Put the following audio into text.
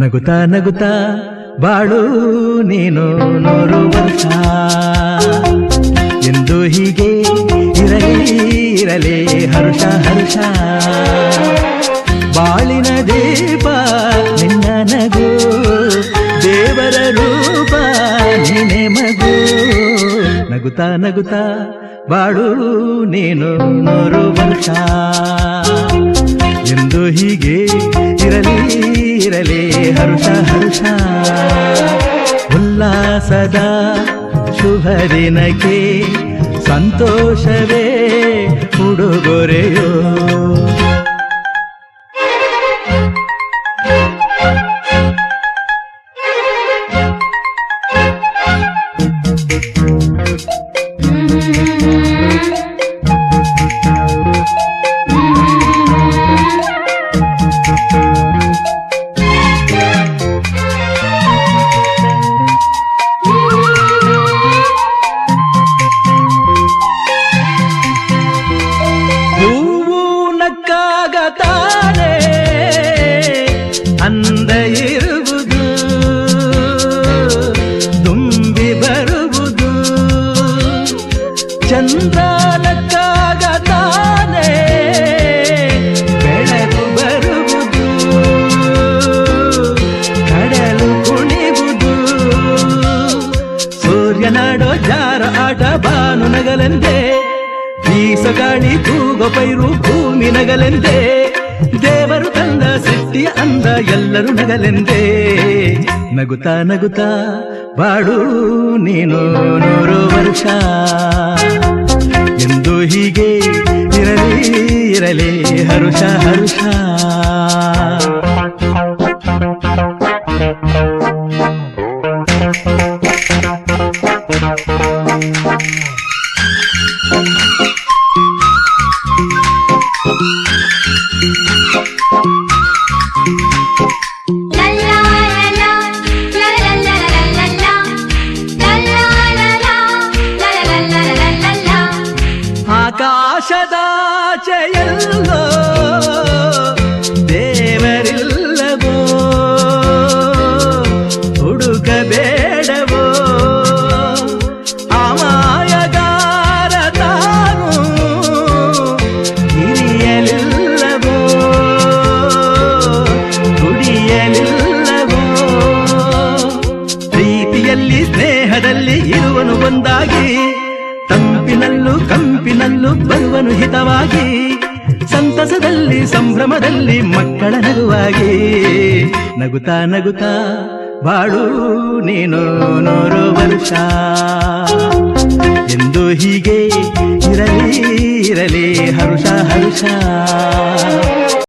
ನಗುತ್ತಾ ನಗುತ್ತಾ ಬಾಳು ನೀನು 100 ವರ್ಷ ಎಂದು ಹೀಗೆ ಇರಲಿ ಹರುಷ ಹರುಷ ಬಾಳಿನ ದೀಪ ನಿನ್ನ ನಗು ದೇವರ ರೂಪ ನೀನೆ ಮಗು ನಗುತ್ತಾ ನಗುತ್ತಾ ಬಾಳು ನೀನು 100 ವರ್ಷ ಎಂದು ಹೀಗೆ ಇರಲಿ ಹರುಷ ಹರುಷ ಉಲ್ಲಾಸದ ಶುಭ ದಿನಕ್ಕೆ ಸಂತೋಷವೇ ಉಡುಗೊರೆಯೋ ತಾನೆ ಅಂದ ಇರುವುದು ತುಂಬಿ ಬರುವುದು ಚಂದ್ರನಕ್ಕಾಗ ತಾನೆ ಬೆಳಕು ಬರುವುದು ಕಡಲು ಕುಣಿವುದು ಸೂರ್ಯನಾಡೋ ಜಾರ ಆಟ ಬಾನು ನಗಲೆಂದೇ ಬೀಸಗಾಳಿ ತೂಗೋ ಪೈರು ಭೂಮಿ ನಗಲೆಂದೇ ದೇವರು ತಂದ ಸೃಷ್ಟಿಯ ಅಂದ ಎಲ್ಲರೂ ನಗಲೆಂದೇ ನಗುತ್ತಾ ನಗುತ್ತಾ ಬಾಳು ನೀನು 100 ವರ್ಷ ಎಂದು ಹೀಗೆ ಇರಲಿ ಹರುಷ ಹರುಷ ಆಕಾಶದಾಚೆಯಲ್ಲೋ ದೇವರಿಲ್ಲವೋ ಹುಡುಕಬೇಡವೋ ಅಮಾಯಗಾರ ತಾನು ಹಿರಿಯಲಿಲ್ಲವೋ ದುಡಿಯಲಿಲ್ಲವೋ ಪ್ರೀತಿಯಲ್ಲಿ ಸ್ನೇಹದಲ್ಲಿ ಇರುವನು ಒಂದಾಗಿ ತಂಪಿನಲ್ಲೂ ಕಂಪಿನಲ್ಲೂ ಬರುವನು ಹಿತವಾಗಿ ಸಂತಸದಲ್ಲಿ ಸಂಭ್ರಮದಲ್ಲಿ ಮಕ್ಕಳ ನಗುವಾಗಿ ನಗುತ್ತಾ ನಗುತ್ತಾ ಬಾಳು ನೀನು 100 ವರ್ಷ ಎಂದು ಹೀಗೆ ಇರಲಿ ಹರುಷ ಹರುಷ